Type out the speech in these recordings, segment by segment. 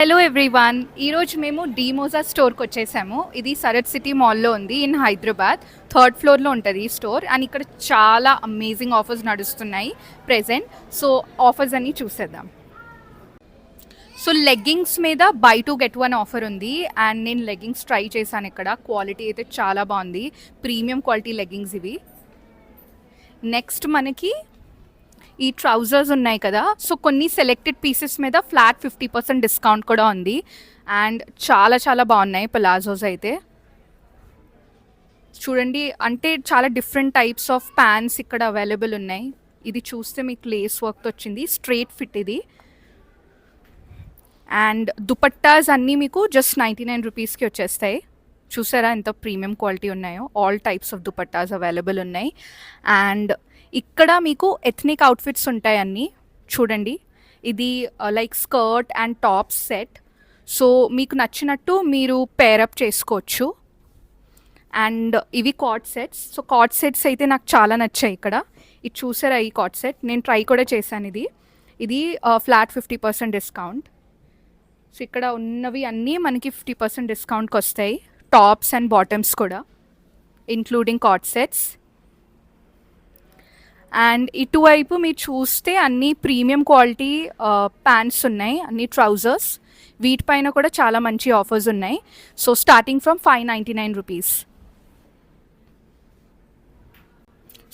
Hello everyone, ఈరోజు మేము డీమోజా స్టోర్కి వచ్చేసాము. ఇది సరత్ సిటీ మాల్లో ఉంది ఇన్ హైదరాబాద్. 3rd ఫ్లోర్లో ఉంటుంది ఈ స్టోర్. అండ్ ఇక్కడ చాలా అమేజింగ్ ఆఫర్స్ నడుస్తున్నాయి ప్రెజెంట్. సో ఆఫర్స్ అన్నీ చూసేద్దాం. సో లెగ్గింగ్స్ మీద బై 2 get 1 ఆఫర్ ఉంది. అండ్ నేను లెగ్గింగ్స్ ట్రై చేశాను. ఇక్కడ క్వాలిటీ అయితే చాలా బాగుంది, ప్రీమియం క్వాలిటీ లెగ్గింగ్స్ ఇవి. నెక్స్ట్ మనకి ఈ ట్రౌజర్స్ ఉన్నాయి కదా, సో కొన్ని సెలెక్టెడ్ పీసెస్ మీద ఫ్లాట్ 50% డిస్కౌంట్ కూడా ఉంది. అండ్ చాలా చాలా బాగున్నాయి పలాజోస్ అయితే. చూడండి, అంటే చాలా డిఫరెంట్ టైప్స్ ఆఫ్ ప్యాంట్స్ ఇక్కడ అవైలబుల్ ఉన్నాయి. ఇది చూస్తే మీకు లేస్ వర్క్తో వచ్చింది, స్ట్రైట్ ఫిట్ ఇది. అండ్ దుపట్టాస్ అన్నీ మీకు జస్ట్ 99 రూపీస్కి వచ్చేస్తాయి. చూసారా ఎంత ప్రీమియం క్వాలిటీ ఉన్నాయో. All types of dupattas available ఉన్నాయి. అండ్ ఇక్కడ మీకు ఎథ్నిక్ అవుట్ఫిట్స్ ఉంటాయి అన్నీ. చూడండి, ఇది like skirt and top set. So మీకు నచ్చినట్టు మీరు పేరప్ చేసుకోవచ్చు. అండ్ ఇవి card sets. So card sets అయితే నాకు చాలా నచ్చాయి ఇక్కడ. ఇది చూసారా, ఈ కార్డ్ సెట్ నేను ట్రై కూడా చేశాను. ఇది ఫ్లాట్ 50% డిస్కౌంట్. సో ఇక్కడ ఉన్నవి అన్నీ మనకి 50% డిస్కౌంట్కి వస్తాయి. టాప్స్ అండ్ బాటమ్స్ కూడా ఇంక్లూడింగ్ కార్డ్ సెట్స్. అండ్ ఇటువైపు మీరు చూస్తే అన్ని ప్రీమియం క్వాలిటీ ప్యాంట్స్ ఉన్నాయి, అన్ని ట్రౌజర్స్. వీటిపైన కూడా చాలా మంచి ఆఫర్స్ ఉన్నాయి. So starting from 599 rupees.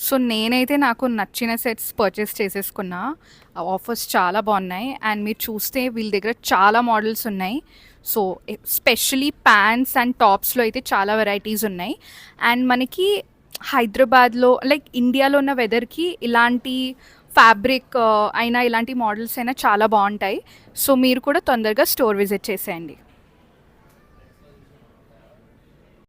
So నేనైతే నాకు నచ్చిన సెట్స్ పర్చేస్ చేసేసుకున్నా. ఆఫర్స్ చాలా బాగున్నాయి. అండ్ మీరు చూస్తే వీళ్ళ దగ్గర చాలా మోడల్స్ ఉన్నాయి. సో స్పెషలీ ప్యాంట్స్ అండ్ టాప్స్లో అయితే చాలా వెరైటీస్ ఉన్నాయి. అండ్ మనకి హైదరాబాద్లో లైక్ ఇండియాలో ఉన్న వెదర్కి ఇలాంటి ఫ్యాబ్రిక్ అయినా ఇలాంటి మోడల్స్ అయినా చాలా బాగుంటాయి. సో మీరు కూడా తొందరగా స్టోర్ విజిట్ చేసేయండి.